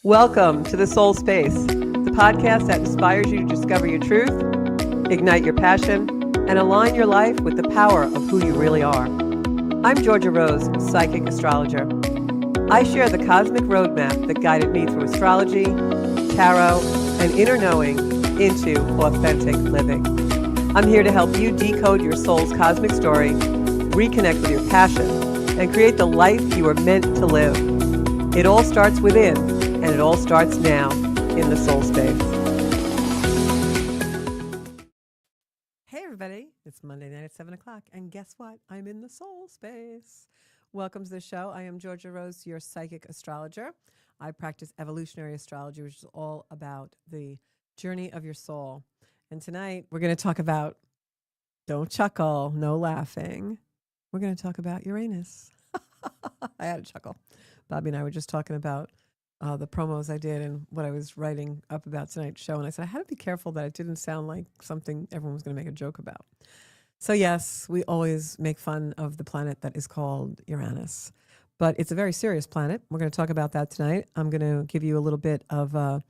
Welcome to The Soul Space, the podcast that inspires you to discover your truth, ignite your passion, and align your life with the power of who you really are. I'm Georgia Rose, Psychic Astrologer. I share the cosmic roadmap that guided me through astrology, tarot, and inner knowing into authentic living. I'm here to help you decode your soul's cosmic story, reconnect with your passion, and create the life you are meant to live. It all starts within, and it all starts now in the soul space. Hey everybody, it's Monday night at 7 o'clock, and guess what? I'm in the soul space. Welcome to the show. I am Georgia Rose, your psychic astrologer. I practice evolutionary astrology, which is all about the journey of your soul. And tonight we're going to talk about, don't chuckle, no laughing. We're going to talk about Uranus. I had a chuckle. Bobby and I were just talking about the promos I did and what I was writing up about tonight's show. And I said, I had to be careful that it didn't sound like something everyone was going to make a joke about. So yes, we always make fun of the planet that is called Uranus, but it's a very serious planet. We're going to talk about that tonight. I'm going to give you a little bit of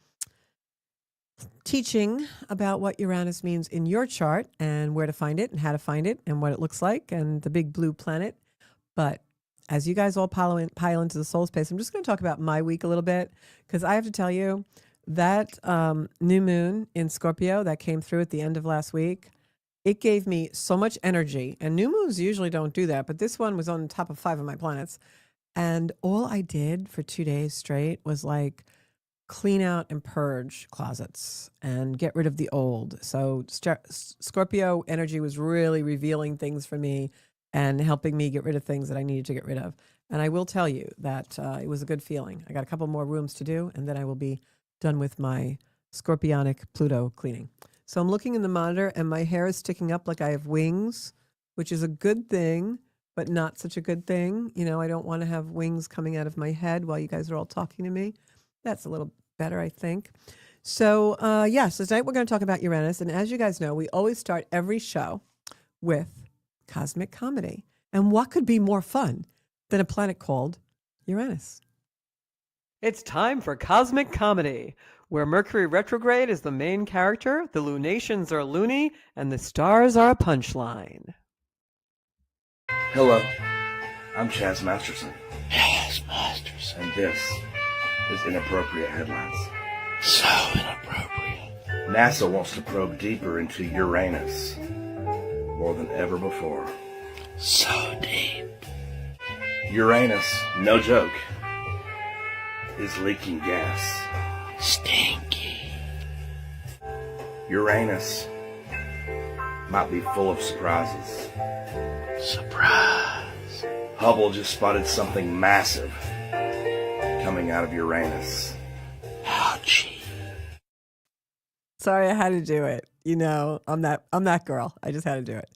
teaching about what Uranus means in your chart and where to find it and how to find it and what it looks like and the big blue planet. But as you guys all pile into the soul space, I'm just going to talk about my week a little bit, because I have to tell you that new moon in Scorpio that came through at the end of last week, it gave me so much energy. And new moons usually don't do that, but this one was on top of 5 of my planets. And all I did for 2 days straight was like clean out and purge closets and get rid of the old. So Scorpio energy was really revealing things for me and helping me get rid of things that I needed to get rid of. And I will tell you that it was a good feeling. I got a couple more rooms to do, and then I will be done with my Scorpionic Pluto cleaning. So I'm looking in the monitor, and my hair is sticking up like I have wings, which is a good thing, but not such a good thing. You know, I don't want to have wings coming out of my head while you guys are all talking to me. That's a little better, I think. So, so tonight we're going to talk about Uranus. And as you guys know, we always start every show with cosmic comedy. And what could be more fun than a planet called Uranus? It's time for cosmic comedy, where Mercury retrograde is the main character, the lunations are loony, and the stars are a punchline. Hello, I'm Chaz Masterson. Chaz Masterson. And this is Inappropriate Headlines. So inappropriate. NASA wants to probe deeper into Uranus. More than ever before. So deep. Uranus, no joke, is leaking gas. Stinky. Uranus might be full of surprises. Surprise. Hubble just spotted something massive coming out of Uranus. Ouchie. Sorry, I had to do it. You know, I'm that girl. I just had to do it.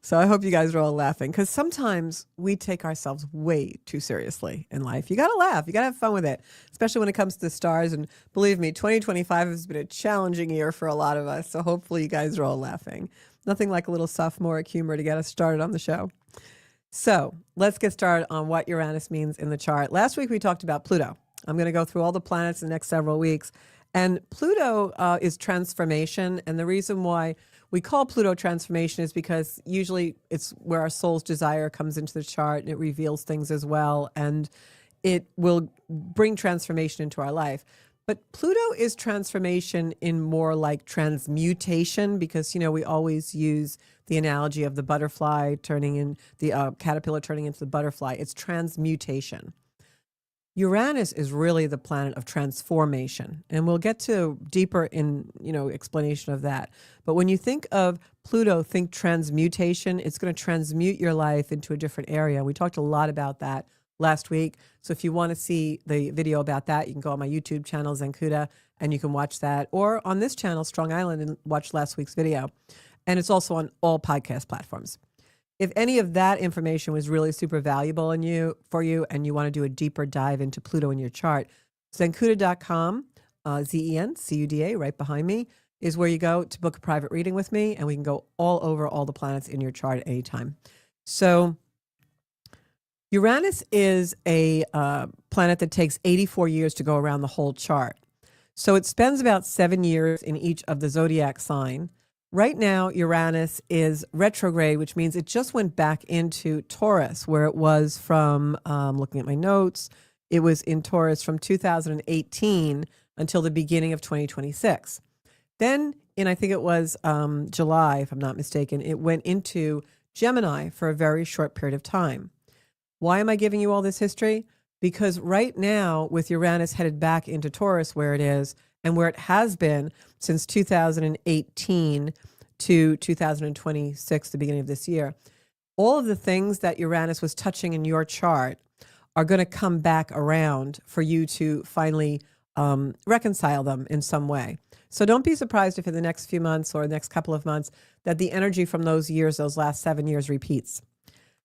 So I hope you guys are all laughing, because sometimes we take ourselves way too seriously in life. You got to laugh. You got to have fun with it, especially when it comes to the stars. And believe me, 2025 has been a challenging year for a lot of us. So hopefully you guys are all laughing. Nothing like a little sophomoric humor to get us started on the show. So let's get started on what Uranus means in the chart. Last week we talked about Pluto. I'm going to go through all the planets in the next several weeks. And Pluto is transformation. And the reason why we call Pluto transformation is because usually it's where our soul's desire comes into the chart, and it reveals things as well. And it will bring transformation into our life. But Pluto is transformation in more like transmutation, because, you know, we always use the analogy of the butterfly turning in the caterpillar turning into the butterfly. It's transmutation. Uranus is really the planet of transformation, and we'll get to deeper in, explanation of that. But when you think of Pluto, think transmutation. It's going to transmute your life into a different area. We talked a lot about that last week. So if you want to see the video about that, you can go on my YouTube channel, Zenkuda, and you can watch that, or on this channel, Strong Island, and watch last week's video. And it's also on all podcast platforms. If any of that information was really super valuable for you, and you want to do a deeper dive into Pluto in your chart, Zenkuda.com, Zencuda, right behind me, is where you go to book a private reading with me, and we can go all over all the planets in your chart at any time. So Uranus is a planet that takes 84 years to go around the whole chart. So it spends about 7 years in each of the zodiac sign. Right now, Uranus is retrograde, which means it just went back into Taurus, where it was from, looking at my notes, it was in Taurus from 2018 until the beginning of 2026. Then, I think it was July, if I'm not mistaken, it went into Gemini for a very short period of time. Why am I giving you all this history? Because right now, with Uranus headed back into Taurus, where it is, and where it has been since 2018 to 2026, the beginning of this year, all of the things that Uranus was touching in your chart are going to come back around for you to finally reconcile them in some way. So don't be surprised if in the next few months or the next couple of months that the energy from those years, those last 7 years, repeats.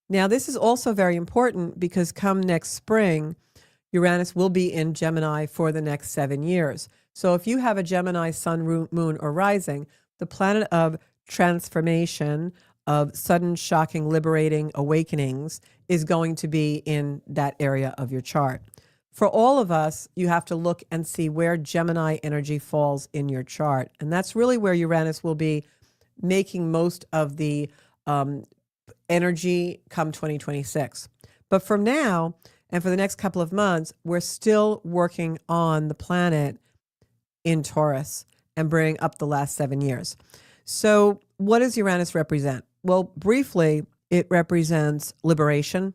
Now, this is also very important because come next spring, Uranus will be in Gemini for the next 7 years. So if you have a Gemini sun, moon, or rising, the planet of transformation, of sudden, shocking, liberating awakenings is going to be in that area of your chart. For all of us, you have to look and see where Gemini energy falls in your chart. And that's really where Uranus will be making most of the energy come 2026. But from now and for the next couple of months, we're still working on the planet in Taurus and bringing up the last 7 years. So what does Uranus represent? Well, briefly, it represents liberation,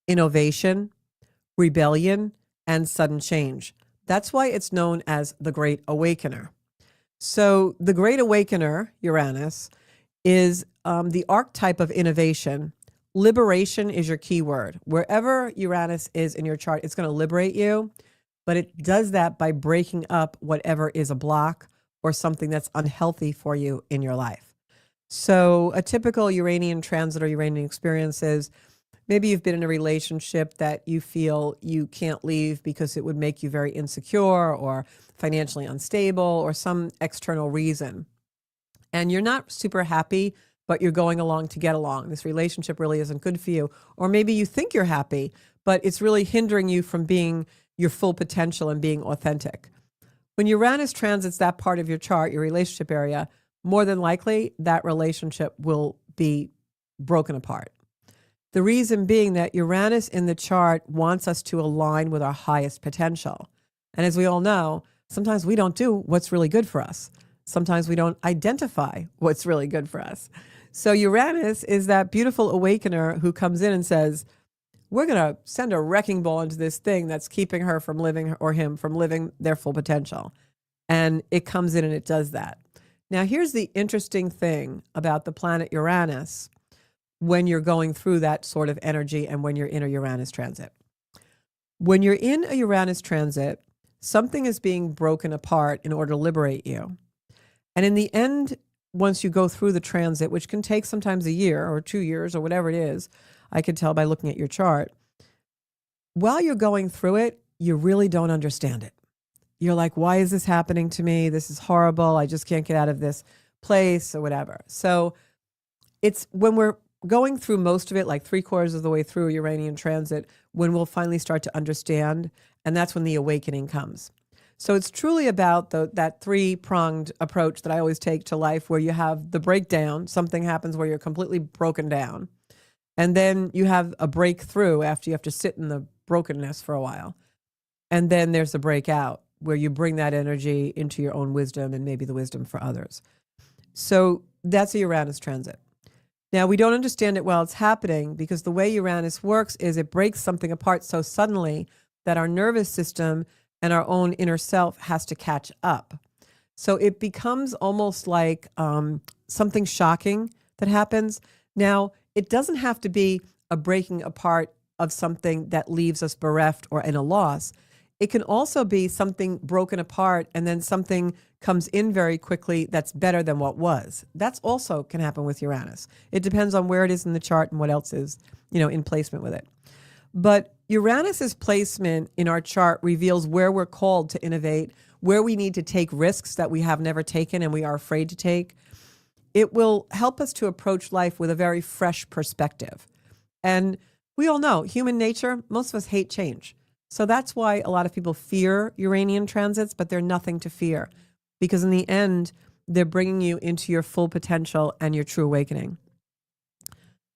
innovation, rebellion, and sudden change. That's why it's known as the Great Awakener. So the Great Awakener, Uranus, is the archetype of innovation. Liberation is your key word. Wherever Uranus is in your chart, it's going to liberate you, but it does that by breaking up whatever is a block or something that's unhealthy for you in your life. So a typical Uranian transit or Uranian experience is maybe you've been in a relationship that you feel you can't leave because it would make you very insecure or financially unstable or some external reason. And you're not super happy, but you're going along to get along. This relationship really isn't good for you. Or maybe you think you're happy, but it's really hindering you from being your full potential and being authentic. When Uranus transits that part of your chart, your relationship area, more than likely that relationship will be broken apart. The reason being that Uranus in the chart wants us to align with our highest potential. And as we all know, sometimes we don't do what's really good for us. Sometimes we don't identify what's really good for us. So Uranus is that beautiful awakener who comes in and says, we're going to send a wrecking ball into this thing that's keeping her from living or him from living their full potential. And it comes in and it does that. Now, here's the interesting thing about the planet Uranus when you're going through that sort of energy and when you're in a Uranus transit. When you're in a Uranus transit, something is being broken apart in order to liberate you. And in the end, once you go through the transit, which can take sometimes a year or 2 years or whatever it is, I can tell by looking at your chart, while you're going through it, you really don't understand it. You're like, why is this happening to me? This is horrible. I just can't get out of this place or whatever. So it's when we're going through most of it, like 3/4 of the way through Uranian transit, when we'll finally start to understand. And that's when the awakening comes. So it's truly about that three-pronged approach that I always take to life, where you have the breakdown, something happens where you're completely broken down. And then you have a breakthrough after you have to sit in the brokenness for a while. And then there's the breakout, where you bring that energy into your own wisdom and maybe the wisdom for others. So that's a Uranus transit. Now, we don't understand it while it's happening because the way Uranus works is it breaks something apart so suddenly that our nervous system and our own inner self has to catch up. So it becomes almost like something shocking that happens. Now, it doesn't have to be a breaking apart of something that leaves us bereft or in a loss. It can also be something broken apart and then something comes in very quickly that's better than what was. That's also can happen with Uranus. It depends on where it is in the chart and what else is, in placement with it. But Uranus's placement in our chart reveals where we're called to innovate, where we need to take risks that we have never taken and we are afraid to take. It will help us to approach life with a very fresh perspective. And we all know human nature, most of us hate change. So that's why a lot of people fear Uranian transits, but they're nothing to fear because in the end, they're bringing you into your full potential and your true awakening.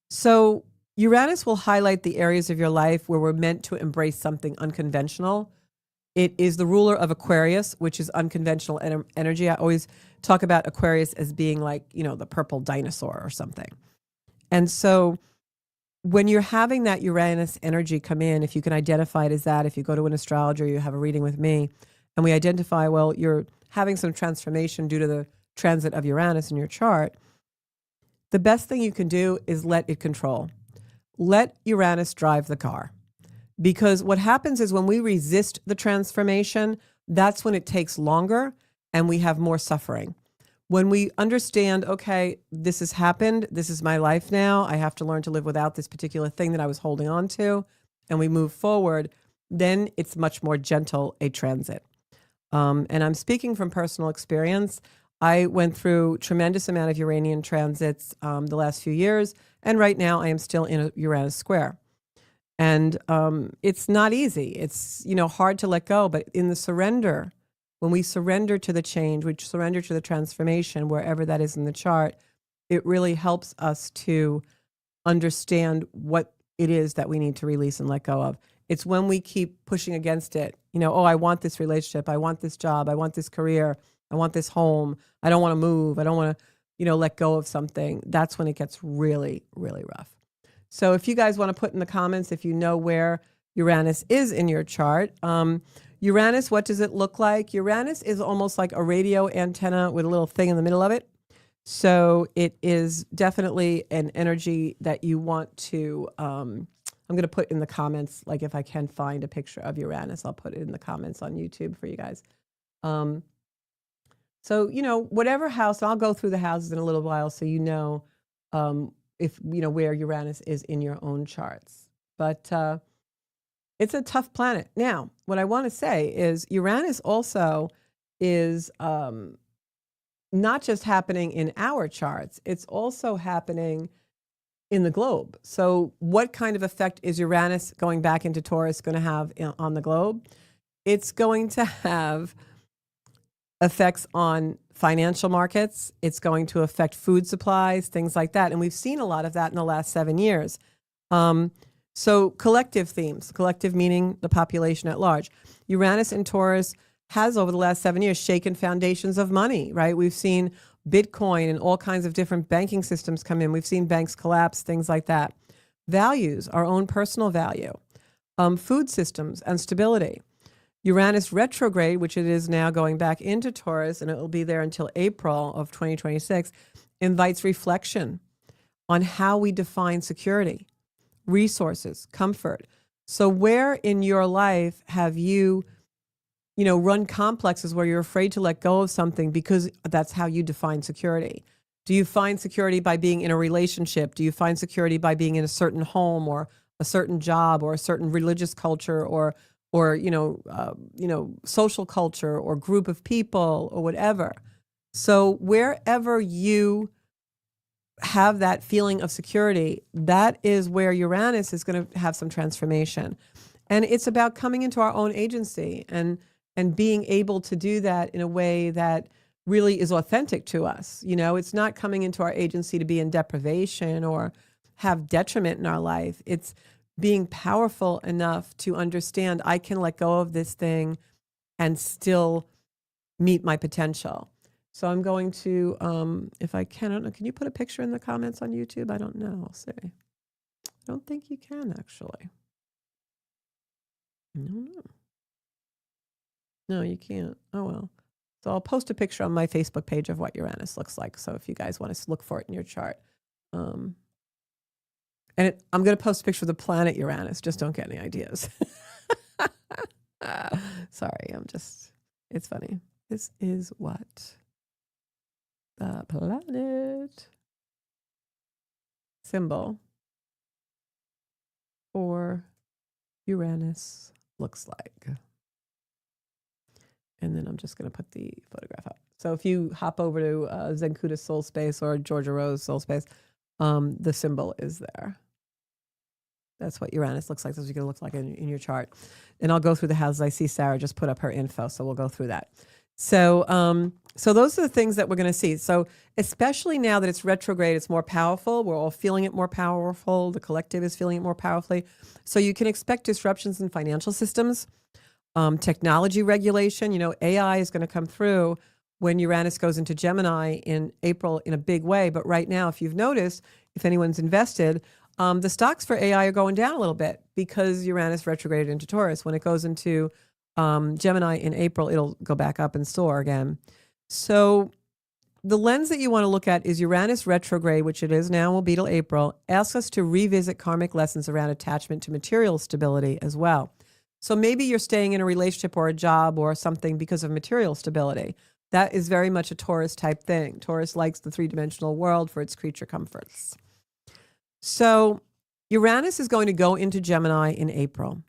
So Uranus will highlight the areas of your life where we're meant to embrace something unconventional. It is the ruler of Aquarius, which is unconventional energy. I always talk about Aquarius as being like, the purple dinosaur or something. And so when you're having that Uranus energy come in, if you can identify it as that, if you go to an astrologer, you have a reading with me, and we identify, well, you're having some transformation due to the transit of Uranus in your chart, the best thing you can do is let it control. Let Uranus drive the car. Because what happens is when we resist the transformation, that's when it takes longer and we have more suffering. When we understand, okay, this has happened, this is my life now, I have to learn to live without this particular thing that I was holding on to, and we move forward, then it's much more gentle a transit. And I'm speaking from personal experience. I went through tremendous amount of Uranian transits the last few years, and right now I am still in a Uranus square. And it's not easy. It's, hard to let go, but in the surrender, when we surrender to the change, we surrender to the transformation, wherever that is in the chart, it really helps us to understand what it is that we need to release and let go of. It's when we keep pushing against it, I want this relationship, I want this job, I want this career, I want this home, I don't want to move, I don't want to, let go of something. That's when it gets really, really rough. So if you guys want to put in the comments, if you know where Uranus is in your chart, Uranus, what does it look like? Uranus is almost like a radio antenna with a little thing in the middle of it. So it is definitely an energy that you want to, I'm going to put in the comments, like if I can find a picture of Uranus, I'll put it in the comments on YouTube for you guys. So, whatever house, I'll go through the houses in a little while so if where Uranus is in your own charts. But it's a tough planet. Now, what I want to say is Uranus also is not just happening in our charts, it's also happening in the globe. So what kind of effect is Uranus going back into Taurus going to have on the globe? It's going to have effects on financial markets. It's going to affect food supplies, things like that. And we've seen a lot of that in the last 7 years. So collective themes, collective meaning the population at large. Uranus in Taurus has over the last 7 years shaken foundations of money, right? We've seen Bitcoin and all kinds of different banking systems come in. We've seen banks collapse, things like that. Values, our own personal value, food systems and stability. Uranus retrograde, which it is now going back into Taurus, and it will be there until April of 2026, invites reflection on how we define security, resources, comfort. So where in your life have you, run complexes where you're afraid to let go of something because that's how you define security? Do you find security by being in a relationship? Do you find security by being in a certain home or a certain job or a certain religious culture or social culture or group of people or whatever? So wherever you have that feeling of security, that is where Uranus is going to have some transformation. And it's about coming into our own agency and being able to do that in a way that really is authentic to us. It's not coming into our agency to be in deprivation or have detriment in our life. It's being powerful enough to understand I can let go of this thing and still meet my potential. So I'm going to, if I can, I don't know, can you put a picture in the comments on YouTube? I don't know. I'll see. I don't think you can, actually. No, you can't. Oh, well. So I'll post a picture on my Facebook page of what Uranus looks like. So if you guys want to look for it in your chart. I'm going to post a picture of the planet Uranus. Just don't get any ideas. Sorry, it's funny. This is what the planet symbol for Uranus looks like. And then I'm just going to put the photograph up. So if you hop over to Zenkuda Soul Space or Georgia Rose Soul Space, the symbol is there. That's what Uranus looks like. That's what it's going to look like in your chart. And I'll go through the houses. I see Sarah just put up her info, so we'll go through that. So, so those are the things that we're going to see. So, especially now that it's retrograde, it's more powerful. We're all feeling it more powerful. The collective is feeling it more powerfully. So, you can expect disruptions in financial systems, technology regulation. You know, AI is going to come through when Uranus goes into Gemini in April in a big way. But right now, if you've noticed, if anyone's invested, the stocks for AI are going down a little bit because Uranus retrograded into Taurus. When it goes into Gemini in April, it'll go back up and soar again. So the lens that you want to look at is Uranus retrograde, which it is now, will be till April, asks us to revisit karmic lessons around attachment to material stability as well. So maybe you're staying in a relationship or a job or something because of material stability. That is very much a Taurus type thing. Taurus likes the three-dimensional world for its creature comforts. So Uranus is going to go into Gemini in April,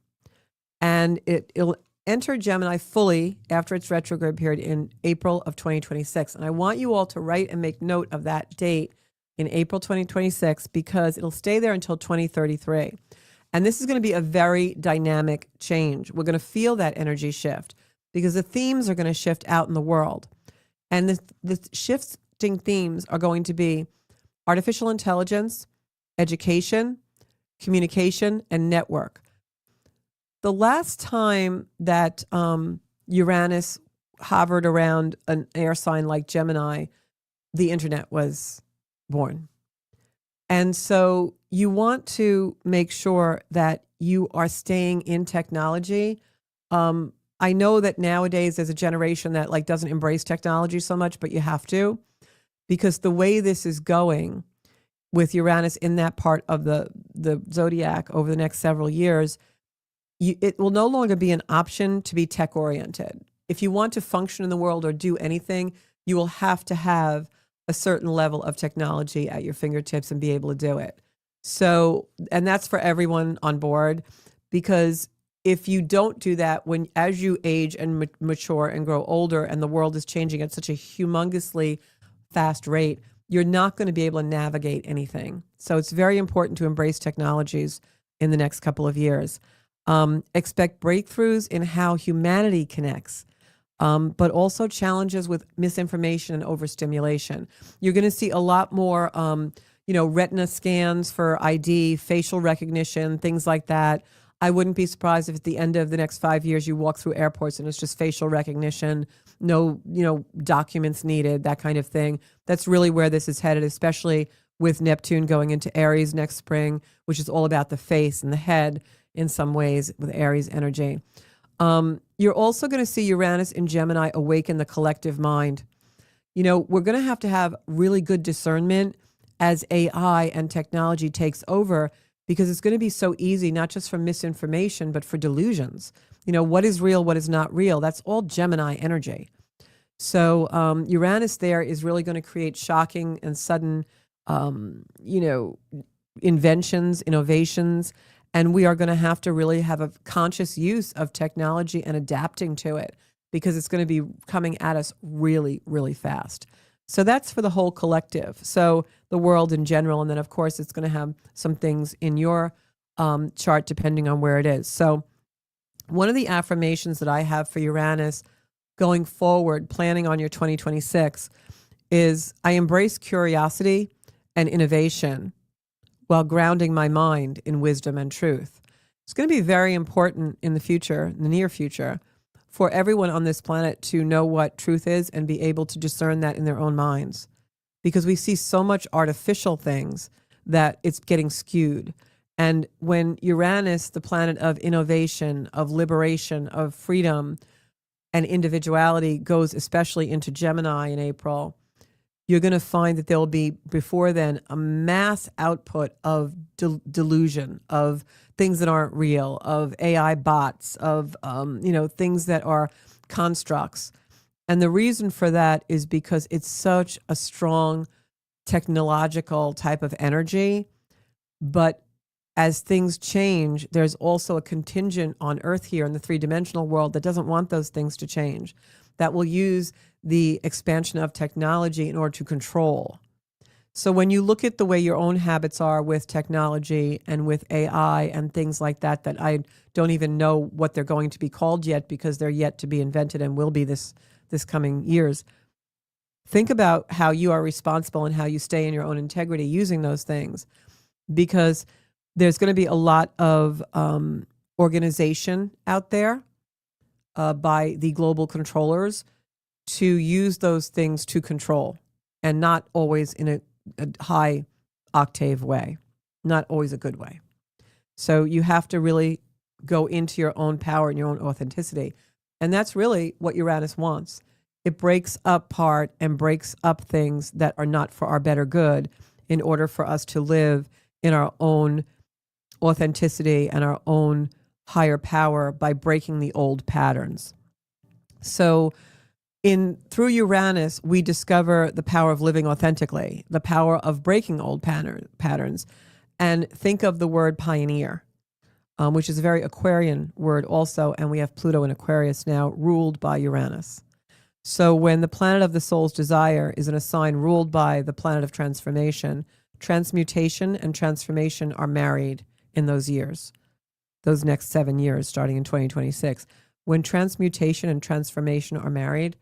and it'll enter Gemini fully after its retrograde period in April of 2026. And I want you all to write and make note of that date in April 2026 because it'll stay there until 2033. And this is going to be a very dynamic change. We're going to feel that energy shift because the themes are going to shift out in the world. And the shifting themes are going to be artificial intelligence, education, communication, and network. The last time that Uranus hovered around an air sign like Gemini, the internet was born. And so you want to make sure that you are staying in technology. I know that nowadays there's a generation that like doesn't embrace technology so much, but you have to, because the way this is going with Uranus in that part of the zodiac over the next several years, it will no longer be an option to be tech oriented. If you want to function in the world or do anything, you will have to have a certain level of technology at your fingertips and be able to do it. So, and that's for everyone on board, because if you don't do that, as you age and mature and grow older and the world is changing at such a humongously fast rate, you're not going to be able to navigate anything. So it's very important to embrace technologies in the next couple of years. Expect breakthroughs in how humanity connects, but also challenges with misinformation and overstimulation. You're going to see a lot more, retina scans for ID, facial recognition, things like that. I wouldn't be surprised if at the end of the next 5 years you walk through airports and it's just facial recognition, no, documents needed, that kind of thing. That's really where this is headed, especially with Neptune going into Aries next spring, which is all about the face and the head in some ways with Aries energy. You're also going to see Uranus in Gemini awaken the collective mind. We're going to have really good discernment as AI and technology takes over, because it's going to be so easy, not just for misinformation, but for delusions. What is real, what is not real? That's all Gemini energy. So Uranus there is really going to create shocking and sudden, inventions, innovations, and we are going to have to really have a conscious use of technology and adapting to it, because it's going to be coming at us really, really fast. So that's for the whole collective. So the world in general. And then, of course, it's going to have some things in your chart depending on where it is. So one of the affirmations that I have for Uranus going forward, planning on your 2026, is I embrace curiosity and innovation while grounding my mind in wisdom and truth. It's going to be very important in the future, in the near future, for everyone on this planet to know what truth is and be able to discern that in their own minds. Because we see so much artificial things that it's getting skewed. And when Uranus, the planet of innovation, of liberation, of freedom and individuality, goes especially into Gemini in April, you're going to find that there will be, before then, a mass output of delusion, of things that aren't real, of AI bots, of things that are constructs. And the reason for that is because it's such a strong technological type of energy. But as things change, there's also a contingent on Earth here in the three-dimensional world that doesn't want those things to change, that will use the expansion of technology in order to control. So when you look at the way your own habits are with technology and with AI and things like that, that I don't even know what they're going to be called yet because they're yet to be invented and will be this coming years. Think about how you are responsible and how you stay in your own integrity using those things, because there's going to be a lot of organization out there by the global controllers to use those things to control, and not always in a high octave way, not always a good way. So you have to really go into your own power and your own authenticity. And that's really what Uranus wants. It breaks apart and breaks up things that are not for our better good in order for us to live in our own authenticity and our own higher power by breaking the old patterns. So through Uranus, we discover the power of living authentically, the power of breaking old patterns. And think of the word pioneer, which is a very Aquarian word also. And we have Pluto in Aquarius now, ruled by Uranus. So when the planet of the soul's desire is in a sign ruled by the planet of transformation, transmutation and transformation are married in those years, those next 7 years, starting in 2026. When transmutation and transformation are married,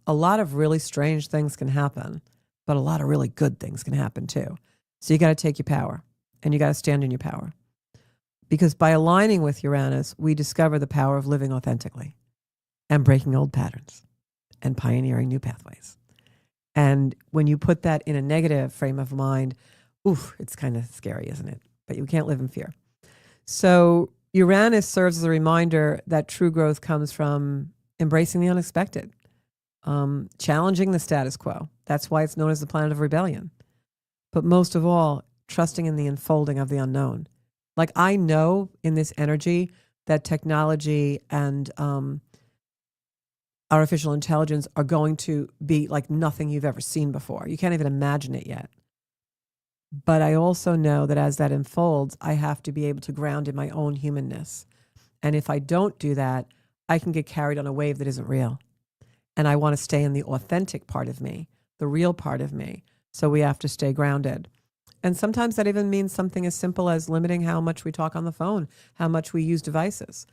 a lot of really strange things can happen, but a lot of really good things can happen too. So you got to take your power, and you got to stand in your power. Because by aligning with Uranus, we discover the power of living authentically and breaking old patterns and pioneering new pathways. And when you put that in a negative frame of mind, it's kind of scary, isn't it? But you can't live in fear. So Uranus serves as a reminder that true growth comes from embracing the unexpected, challenging the status quo. That's why it's known as the planet of rebellion. But most of all, trusting in the unfolding of the unknown. Like, I know in this energy that technology and artificial intelligence are going to be like nothing you've ever seen before. You can't even imagine it yet. But I also know that as that unfolds, I have to be able to ground in my own humanness. And if I don't do that, I can get carried on a wave that isn't real. And I want to stay in the authentic part of me, the real part of me. So we have to stay grounded. And sometimes that even means something as simple as limiting how much we talk on the phone, how much we use devices,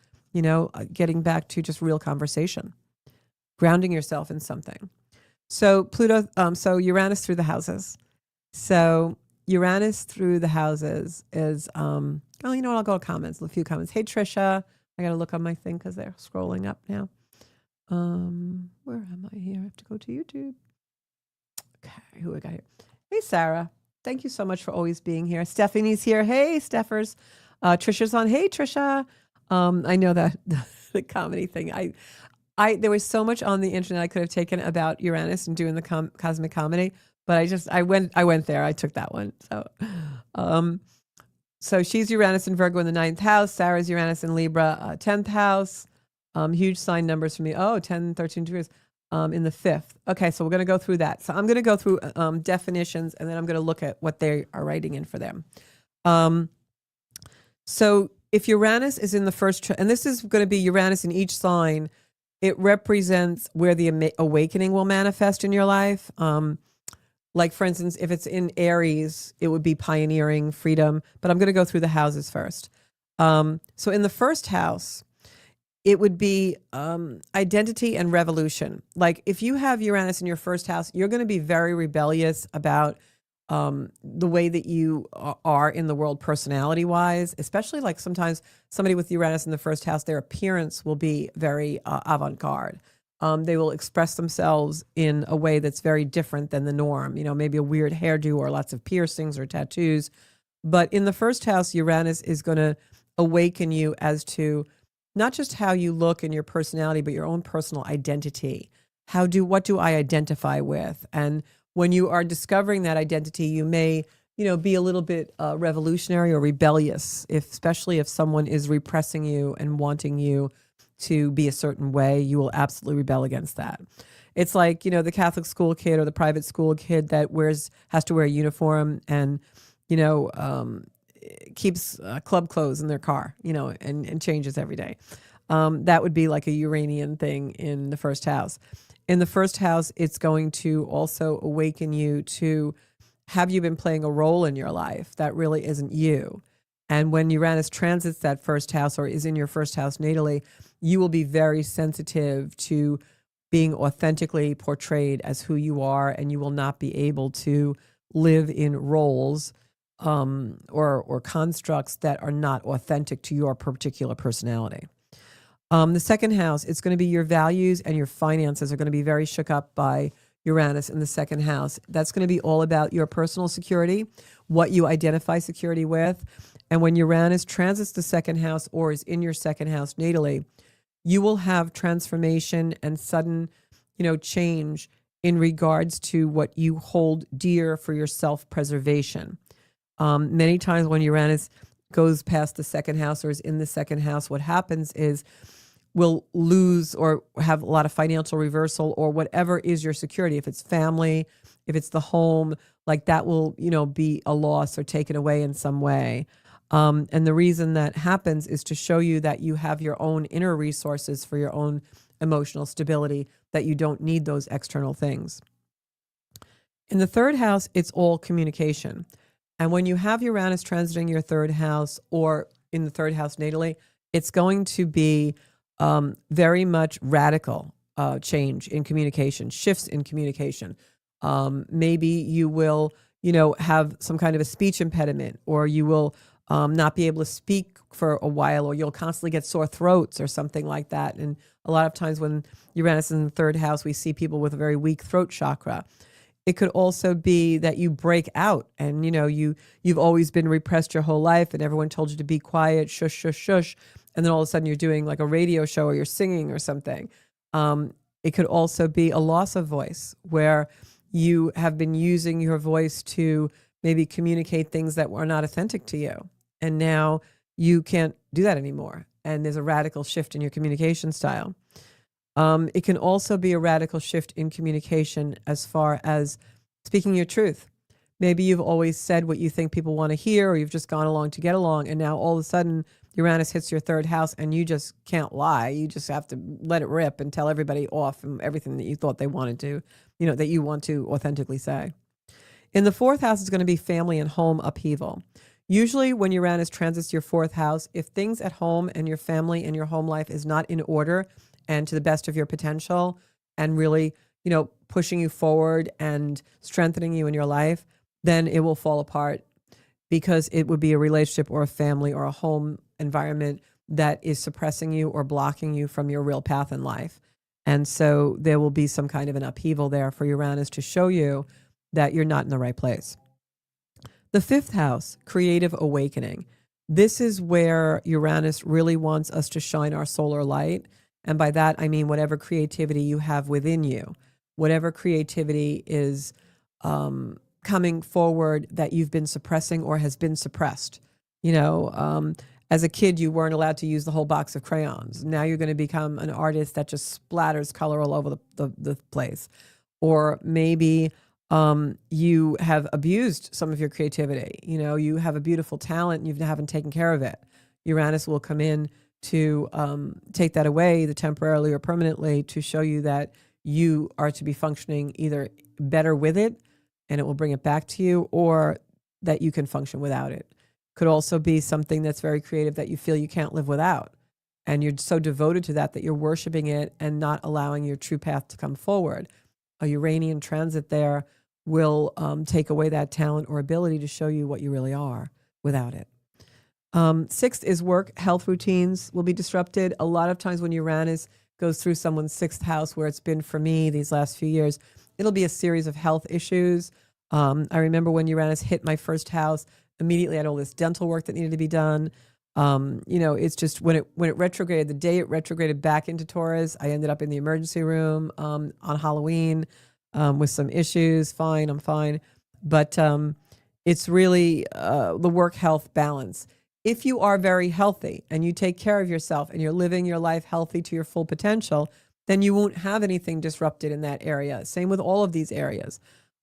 getting back to just real conversation, grounding yourself in something. So so Uranus through the houses. So Uranus through the houses is, I'll go to comments, a few comments. Hey, Trisha, I got to look on my thing because they're scrolling up now. Where am I here? I have to go to YouTube. Okay, who we got here? Hey, Sarah. Thank you so much for always being here. Stephanie's here. Hey, Steffers. Trisha's on. Hey, Trisha. I know that the comedy thing. There was so much on the internet I could have taken about Uranus and doing the cosmic comedy, but I went there. I took that one. So she's Uranus and Virgo in the 9th house. Sarah's Uranus in Libra, 10th house. Huge sign numbers for me. 10, 13 degrees. In the 5th. Okay, so we're going to go through that. So I'm going to go through definitions, and then I'm going to look at what they are writing in for them. So if Uranus is in the first, and this is going to be Uranus in each sign, it represents where the awakening will manifest in your life. Like, for instance, if it's in Aries, it would be pioneering, freedom. But I'm going to go through the houses first. So in the first house, it would be identity and revolution. Like, if you have Uranus in your first house, you're going to be very rebellious about the way that you are in the world personality-wise, especially like sometimes somebody with Uranus in the first house, their appearance will be very avant-garde. They will express themselves in a way that's very different than the norm, maybe a weird hairdo or lots of piercings or tattoos. But in the first house, Uranus is going to awaken you as to not just how you look and your personality, but your own personal identity. What do I identify with? And when you are discovering that identity, you may, be a little bit revolutionary or rebellious, especially if someone is repressing you and wanting you to be a certain way. You will absolutely rebel against that. It's like, the Catholic school kid or the private school kid that has to wear a uniform and, keeps club clothes in their car, and changes every day. That would be like a Uranian thing in the first house. In the first house, it's going to also awaken you to have you been playing a role in your life that really isn't you? And when Uranus transits that first house or is in your first house natally, you will be very sensitive to being authentically portrayed as who you are, and you will not be able to live in roles or constructs that are not authentic to your particular personality. The second house, it's going to be your values and your finances are going to be very shook up by Uranus in the second house. That's going to be all about your personal security, what you identify security with. And when Uranus transits the second house or is in your second house natally, you will have transformation and sudden, change in regards to what you hold dear for your self-preservation. Many times when Uranus goes past the second house or is in the second house, what happens is we'll lose or have a lot of financial reversal or whatever is your security. If it's family, if it's the home, like that will, be a loss or taken away in some way. And the reason that happens is to show you that you have your own inner resources for your own emotional stability, that you don't need those external things. In the third house, it's all communication. And when you have Uranus transiting your third house or in the third house natally, it's going to be very much radical change in communication, shifts in communication. Maybe you will, have some kind of a speech impediment, or you will not be able to speak for a while, or you'll constantly get sore throats or something like that. And a lot of times when Uranus is in the third house, we see people with a very weak throat chakra. It could also be that you break out and, you've always been repressed your whole life and everyone told you to be quiet, shush, shush, shush. And then all of a sudden you're doing like a radio show or you're singing or something. It could also be a loss of voice where you have been using your voice to maybe communicate things that were not authentic to you. And now you can't do that anymore. And there's a radical shift in your communication style. It can also be a radical shift in communication as far as speaking your truth. Maybe you've always said what you think people want to hear, or you've just gone along to get along. And now all of a sudden Uranus hits your third house and you just can't lie. You just have to let it rip and tell everybody off from everything that you thought they wanted to, that you want to authentically say. In the fourth house is going to be family and home upheaval. Usually when Uranus transits your fourth house, if things at home and your family and your home life is not in order and to the best of your potential and really, pushing you forward and strengthening you in your life, then it will fall apart because it would be a relationship or a family or a home environment that is suppressing you or blocking you from your real path in life. And so there will be some kind of an upheaval there for Uranus to show you that you're not in the right place. The fifth house, creative awakening. This is where Uranus really wants us to shine our solar light. And by that, I mean whatever creativity you have within you, whatever creativity is coming forward that you've been suppressing or has been suppressed. As a kid, you weren't allowed to use the whole box of crayons. Now you're going to become an artist that just splatters color all over the place. Or maybe you have abused some of your creativity. You have a beautiful talent and you haven't taken care of it. Uranus will come in to take that away, either temporarily or permanently, to show you that you are to be functioning either better with it and it will bring it back to you, or that you can function without it. Could also be something that's very creative that you feel you can't live without. And you're so devoted to that you're worshiping it and not allowing your true path to come forward. A Uranian transit there will take away that talent or ability to show you what you really are without it. Sixth is work. Health routines will be disrupted. A lot of times when Uranus goes through someone's sixth house, where it's been for me these last few years, it'll be a series of health issues. I remember when Uranus hit my first house, immediately I had all this dental work that needed to be done. It's just when it retrograded, the day it retrograded back into Taurus, I ended up in the emergency room on Halloween with some issues. Fine, I'm fine. But it's really the work health balance. If you are very healthy and you take care of yourself and you're living your life healthy to your full potential, then you won't have anything disrupted in that area. Same with all of these areas.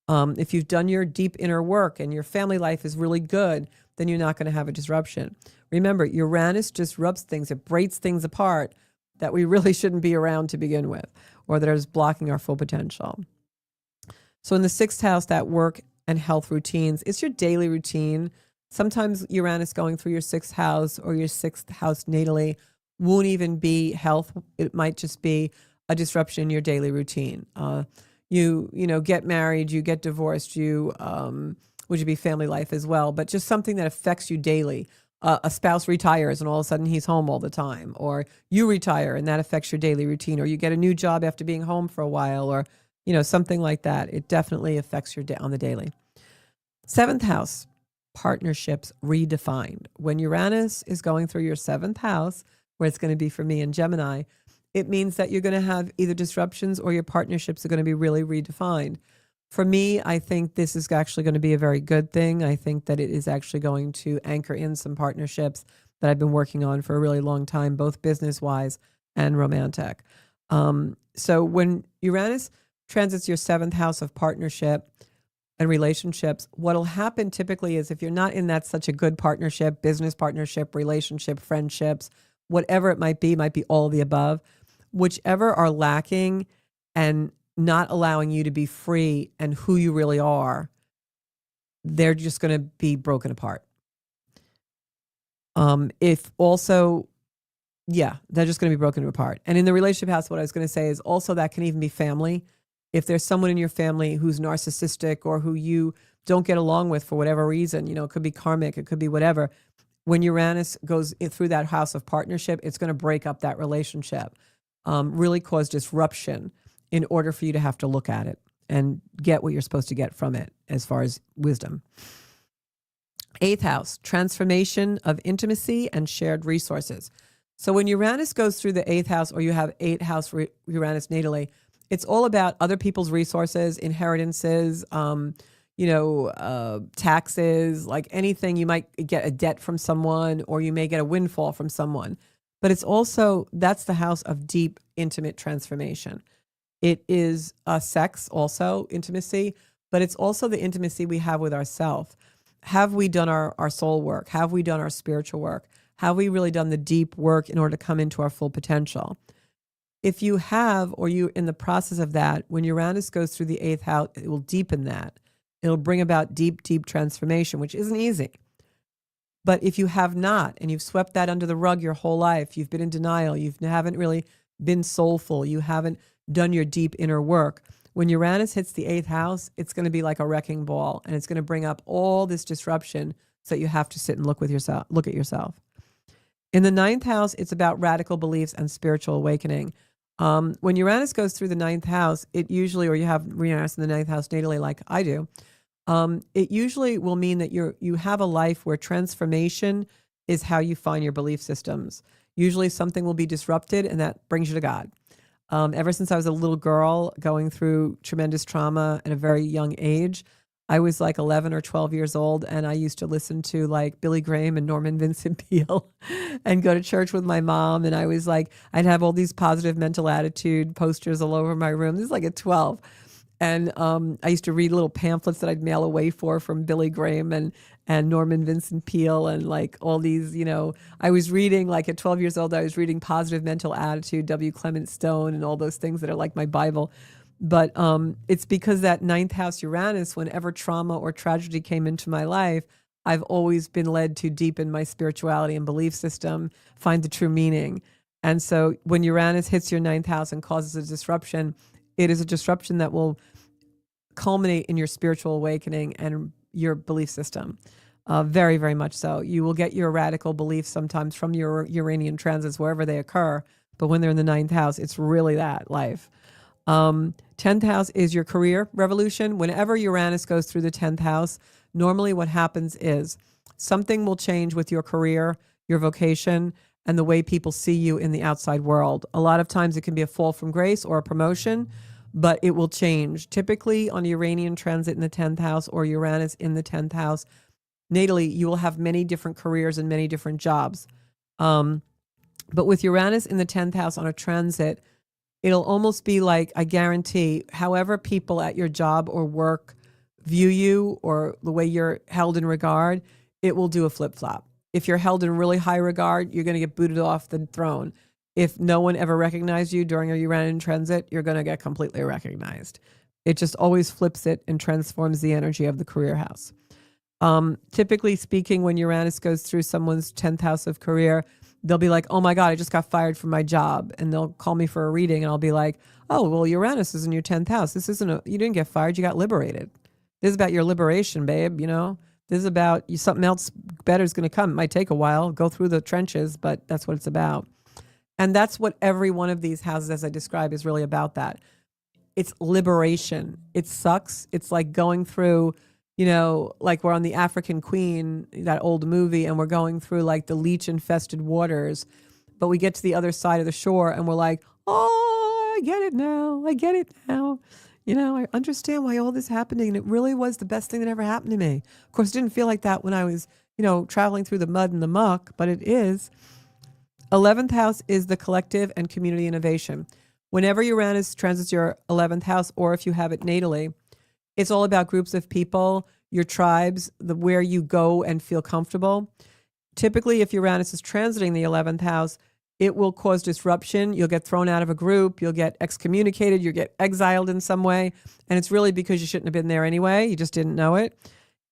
If you've done your deep inner work and your family life is really good, then you're not going to have a disruption. Remember, Uranus disrupts things. It breaks things apart that we really shouldn't be around to begin with, or that is blocking our full potential. So in the sixth house, that work and health routines. It's your daily routine. Sometimes Uranus going through your 6th house or your 6th house natally won't even be health. It might just be a disruption in your daily routine. You get married, you get divorced, which would be family life as well, but just something that affects you daily. A spouse retires and all of a sudden he's home all the time, or you retire and that affects your daily routine, or you get a new job after being home for a while, or something like that. It definitely affects your day on the daily. 7th house, partnerships redefined. When Uranus is going through your 7th house, where it's going to be for me in Gemini, it means that you're going to have either disruptions or your partnerships are going to be really redefined. For me, I think this is actually going to be a very good thing. I think that it is actually going to anchor in some partnerships that I've been working on for a really long time, both business-wise and romantic. So when Uranus transits your 7th house of partnership and relationships, what'll happen typically is if you're not in that such a good partnership, business partnership, relationship, friendships, whatever it might be all of the above, whichever are lacking and not allowing you to be free and who you really are, they're just going to be broken apart. If also, yeah, they're just going to be broken apart. And in the relationship house, what I was going to say is also that can even be family. If there's someone in your family who's narcissistic or who you don't get along with for whatever reason, it could be karmic, it could be whatever. When Uranus goes through that house of partnership, it's going to break up that relationship, really cause disruption in order for you to have to look at it and get what you're supposed to get from it as far as wisdom. 8th house, transformation of intimacy and shared resources. So when Uranus goes through the 8th house, or you have 8th house Uranus natally, it's all about other people's resources, inheritances, taxes, like anything. You might get a debt from someone, or you may get a windfall from someone. But it's also, that's the house of deep, intimate transformation. It is sex, also intimacy, but it's also the intimacy we have with ourselves. Have we done our soul work? Have we done our spiritual work? Have we really done the deep work in order to come into our full potential? If you have, or you're in the process of that, when Uranus goes through the 8th house, it will deepen that. It'll bring about deep, deep transformation, which isn't easy. But if you have not, and you've swept that under the rug your whole life, you've been in denial, you haven't really been soulful, you haven't done your deep inner work, when Uranus hits the 8th house, it's going to be like a wrecking ball, and it's going to bring up all this disruption so that you have to sit and look at yourself. In the 9th house, it's about radical beliefs and spiritual awakening. When Uranus goes through the 9th house, it usually, or you have Uranus in the 9th house natally like I do, it usually will mean that you have a life where transformation is how you find your belief systems. Usually something will be disrupted, and that brings you to God. Ever since I was a little girl going through tremendous trauma at a very young age, I was like 11 or 12 years old, and I used to listen to like Billy Graham and Norman Vincent Peale and go to church with my mom. And I was like, I'd have all these positive mental attitude posters all over my room. This is like at 12. And I used to read little pamphlets that I'd mail away from Billy Graham and Norman Vincent Peale, and like all these, I was reading, like at 12 years old, I was reading Positive Mental Attitude, W. Clement Stone, and all those things that are like my Bible. But it's because that 9th house Uranus, whenever trauma or tragedy came into my life, I've always been led to deepen my spirituality and belief system, find the true meaning. And so when Uranus hits your 9th house and causes a disruption, it is a disruption that will culminate in your spiritual awakening and your belief system. Very, very much so. You will get your radical beliefs sometimes from your Uranian transits, wherever they occur. But when they're in the 9th house, it's really that life. 10th house is your career revolution. Whenever Uranus goes through the 10th house, normally what happens is something will change with your career, your vocation, and the way people see you in the outside world. A lot of times it can be a fall from grace or a promotion, but it will change. Typically on Uranian transit in the 10th house or Uranus in the 10th house, natally, you will have many different careers and many different jobs. But with Uranus in the 10th house on a transit, it'll almost be like, I guarantee, however people at your job or work view you or the way you're held in regard, it will do a flip-flop. If you're held in really high regard, you're going to get booted off the throne. If no one ever recognized you during a Uranian transit, you're going to get completely recognized. It just always flips it and transforms the energy of the career house. Typically speaking, when Uranus goes through someone's 10th house of career, they'll be like, oh my God, I just got fired from my job. And they'll call me for a reading and I'll be like, oh, well, Uranus is in your 10th house. This isn't you didn't get fired. You got liberated. This is about your liberation, babe. This is about you. Something else better is going to come. It might take a while, go through the trenches, but that's what it's about. And that's what every one of these houses, as I describe, is really about that. It's liberation. It sucks. It's like going through, like we're on the African Queen, that old movie, and we're going through like the leech infested waters, but we get to the other side of the shore and we're like, oh, I get it now. I get it now. I understand why all this happening. And it really was the best thing that ever happened to me. Of course, it didn't feel like that when I was, traveling through the mud and the muck, but it is. 11th house is the collective and community innovation. Whenever Uranus transits your 11th house, or if you have it natally, it's all about groups of people, your tribes, where you go and feel comfortable. Typically, if Uranus is transiting the 11th house, it will cause disruption. You'll get thrown out of a group. You'll get excommunicated. You'll get exiled in some way. And it's really because you shouldn't have been there anyway. You just didn't know it.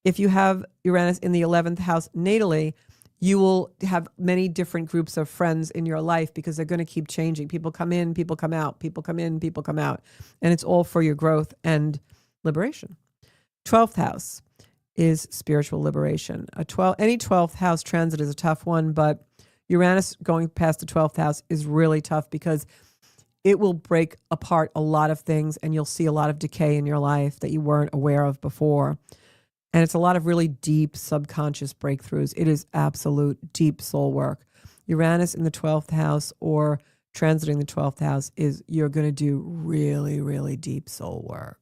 If you have Uranus in the 11th house natally, you will have many different groups of friends in your life because they're going to keep changing. People come in, people come out, people come in, people come out. And it's all for your growth and liberation. 12th house is spiritual liberation. Any 12th house transit is a tough one, but Uranus going past the 12th house is really tough because it will break apart a lot of things and you'll see a lot of decay in your life that you weren't aware of before. And it's a lot of really deep subconscious breakthroughs. It is absolute deep soul work. Uranus in the 12th house or transiting the 12th house is you're going to do really, really deep soul work.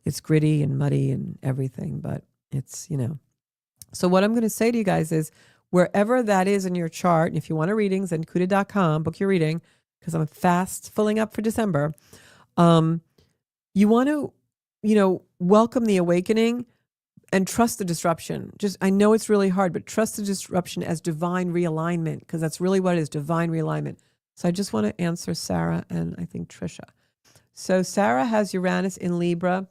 It's gritty and muddy and everything, but it's, So what I'm going to say to you guys is wherever that is in your chart, and if you want a reading, then kuda.com, book your reading, because I'm fast filling up for December. You want to, welcome the awakening and trust the disruption. I know it's really hard, but trust the disruption as divine realignment, because that's really what it is, divine realignment. So I just want to answer Sarah and I think Trisha. So Sarah has Uranus in Libra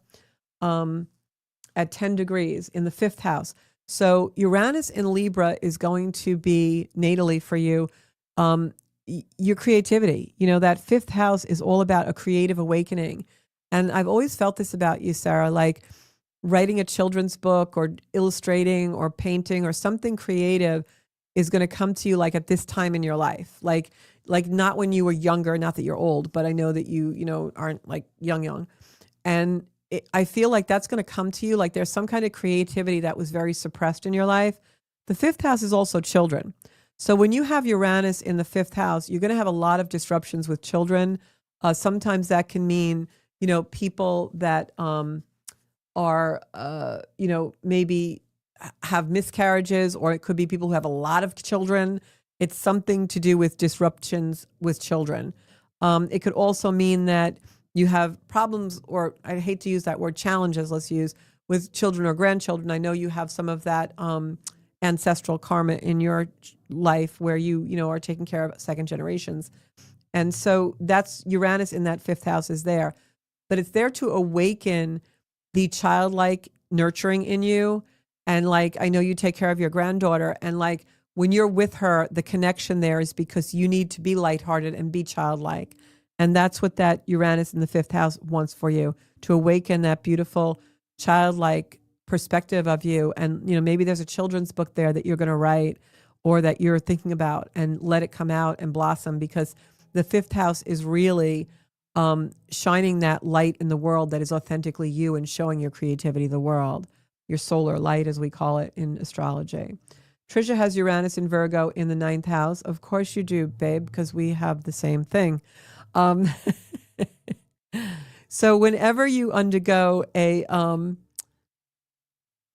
at 10 degrees in the 5th house. So Uranus in Libra is going to be natally for you, your creativity. That 5th house is all about a creative awakening. And I've always felt this about you, Sarah, like writing a children's book or illustrating or painting or something creative is going to come to you like at this time in your life. Like not when you were younger, not that you're old, but I know that you, aren't like young. And I feel like that's going to come to you. Like there's some kind of creativity that was very suppressed in your life. The 5th house is also children. So when you have Uranus in the 5th house, you're going to have a lot of disruptions with children. Sometimes that can mean, people that are, maybe have miscarriages, or it could be people who have a lot of children. It's something to do with disruptions with children. It could also mean that you have problems, or I hate to use that word, challenges, let's use, with children or grandchildren. I know you have some of that ancestral karma in your life where you are taking care of second generations. And so that's Uranus in that 5th house is there. But it's there to awaken the childlike nurturing in you. And like, I know you take care of your granddaughter, and like when you're with her, the connection there is because you need to be lighthearted and be childlike. And that's what that Uranus in the 5th house wants for you, to awaken that beautiful childlike perspective of you. And, maybe there's a children's book there that you're going to write or that you're thinking about, and let it come out and blossom, because the 5th house is really shining that light in the world that is authentically you and showing your creativity to the world, your solar light, as we call it in astrology. Trisha has Uranus in Virgo in the 9th house. Of course you do, babe, because we have the same thing. So whenever you undergo a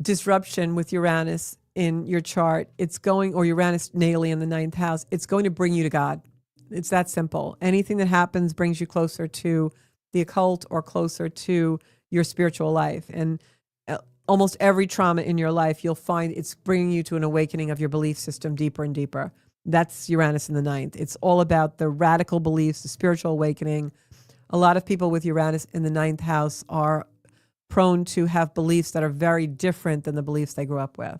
disruption with Uranus in your chart, or Uranus natally in the 9th house, it's going to bring you to God. It's that simple. Anything that happens brings you closer to the occult or closer to your spiritual life. And almost every trauma in your life, you'll find it's bringing you to an awakening of your belief system deeper and deeper. That's Uranus in the 9th. It's all about the radical beliefs, the spiritual awakening, A lot of people with Uranus in the ninth house are prone to have beliefs that are very different than the beliefs they grew up with.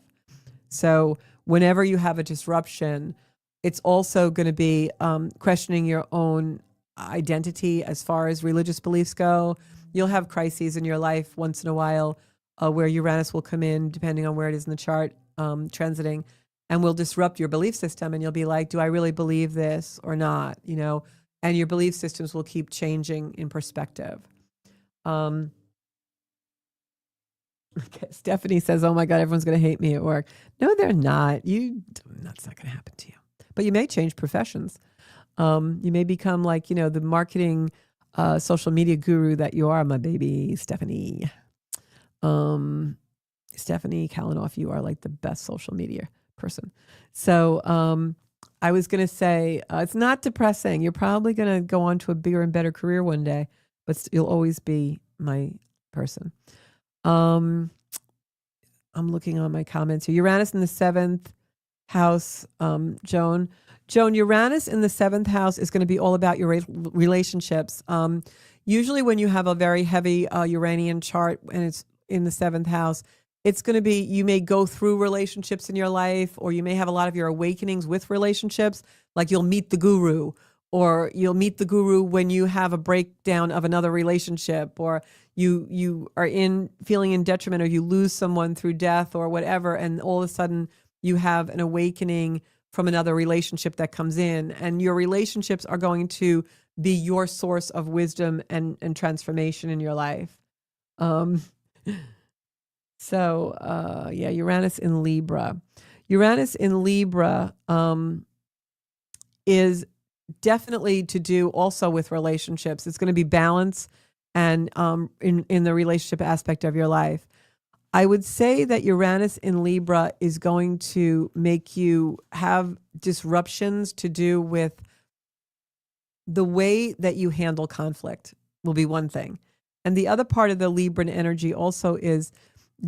So whenever you have a disruption, it's also going to be questioning your own identity as far as religious beliefs go. You'll have crises in your life once in a while where Uranus will come in, depending on where it is in the chart, transiting, and will disrupt your belief system. And you'll be like, do I really believe this or not? You know, and your belief systems will keep changing in perspective. Stephanie says, oh my God, everyone's going to hate me at work. No, they're not. That's not going to happen to you. But you may change professions. You may become like, you know, the marketing social media guru that you are, my baby, Stephanie. Stephanie Kalanoff, you are like the best social media person. So I was going to say, it's not depressing. You're probably going to go on to a bigger and better career one day, but you'll always be my person. I'm looking on my comments here. Uranus in the seventh house, Joan, Uranus in the seventh house is going to be all about your relationships. Usually when you have a very heavy Uranian chart and it's in the seventh house, it's going to be, you may go through relationships in your life, or you may have a lot of your awakenings with relationships. Like you'll meet the guru, or you'll meet the guru when you have a breakdown of another relationship, or you are feeling in detriment, or you lose someone through death or whatever. And all of a sudden you have an awakening from another relationship that comes in, and your relationships are going to be your source of wisdom and transformation in your life. Uranus in Libra. Uranus in Libra is definitely to do also with relationships. It's going to be balance and in the relationship aspect of your life. I would say that Uranus in Libra is going to make you have disruptions to do with the way that you handle conflict will be one thing. And the other part of the Libran energy also is,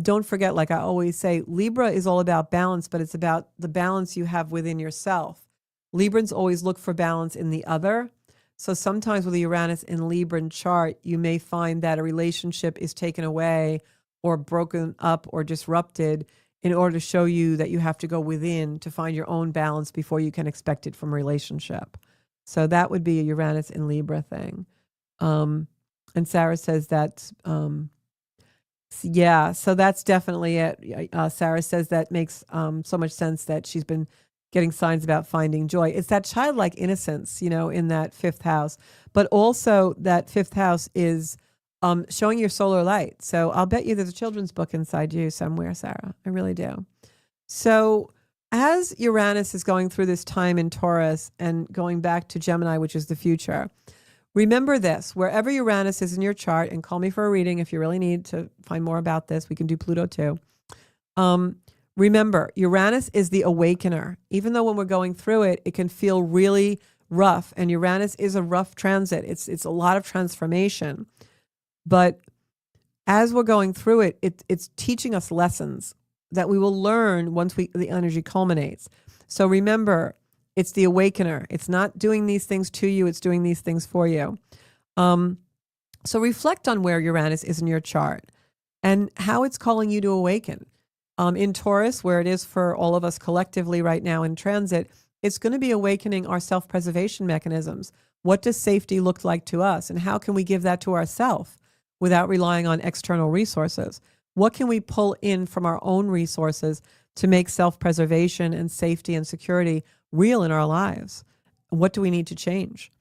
don't forget, like I always say, Libra is all about balance, but it's about the balance you have within yourself. Librans always look for balance in the other. So sometimes with a Uranus in Libran chart, you may find that a relationship is taken away or broken up or disrupted in order to show you that you have to go within to find your own balance before you can expect it from a relationship. So that would be a Uranus in Libra thing. And Sarah says that, so that's definitely it. Sarah says that makes so much sense that she's been getting signs about finding joy. It's that childlike innocence, you know, in that fifth house. But also that fifth house is showing your solar light. So I'll bet you there's a children's book inside you somewhere, Sarah. I really do. So as Uranus is going through this time in Taurus and going back to Gemini, which is the future, remember this, wherever Uranus is in your chart, and call me for a reading if you really need to find more about this. We can do Pluto too. Remember, Uranus is the awakener. Even though when we're going through it, it can feel really rough, and Uranus is a rough transit. It's a lot of transformation. But as we're going through it, it's teaching us lessons that we will learn once the energy culminates. So remember, it's the awakener. It's not doing these things to you. It's doing these things for you. So reflect on where Uranus is in your chart and how it's calling you to awaken. In Taurus, where it is for all of us collectively right now in transit, it's going to be awakening our self-preservation mechanisms. What does safety look like to us? And how can we give that to ourselves without relying on external resources? What can we pull in from our own resources to make self-preservation and safety and security real in our lives? What do we need to change?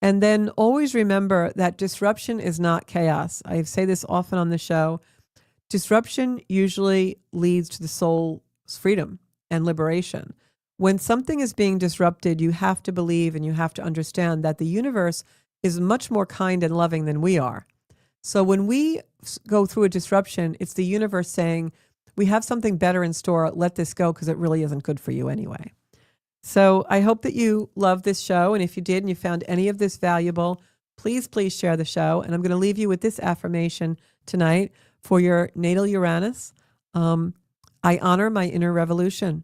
And then always remember that disruption is not chaos. I say this often on the show. Disruption usually leads to the soul's freedom and liberation. When something is being disrupted, you have to believe and you have to understand that the universe is much more kind and loving than we are. So when we go through a disruption, it's the universe saying, we have something better in store. Let this go because it really isn't good for you anyway. So I hope that you love this show. And if you did and you found any of this valuable, please share the show. And I'm going to leave you with this affirmation tonight for your natal Uranus. I honor my inner revolution.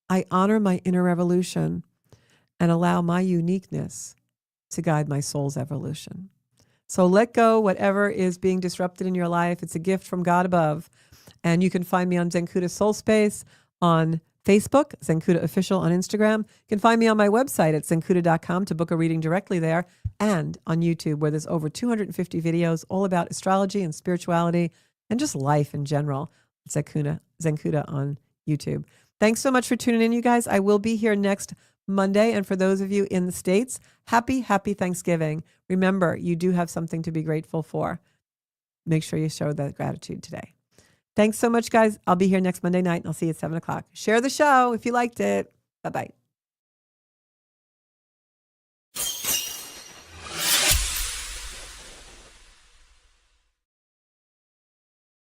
I honor my inner revolution and allow my uniqueness to guide my soul's evolution. So let go whatever is being disrupted in your life. It's a gift from God above. And you can find me on Zenkuda Soul Space on Facebook, Zenkuda Official on Instagram. You can find me on my website at zenkuda.com to book a reading directly there, and on YouTube, where there's over 250 videos all about astrology and spirituality and just life in general. Zenkuda on YouTube. Thanks so much for tuning in, you guys. I will be here next Monday. And for those of you in the States, happy Thanksgiving. Remember, you do have something to be grateful for. Make sure you show that gratitude today. Thanks so much, guys. I'll be here next Monday night, and I'll see you at 7 o'clock. Share the show if you liked it. Bye-bye.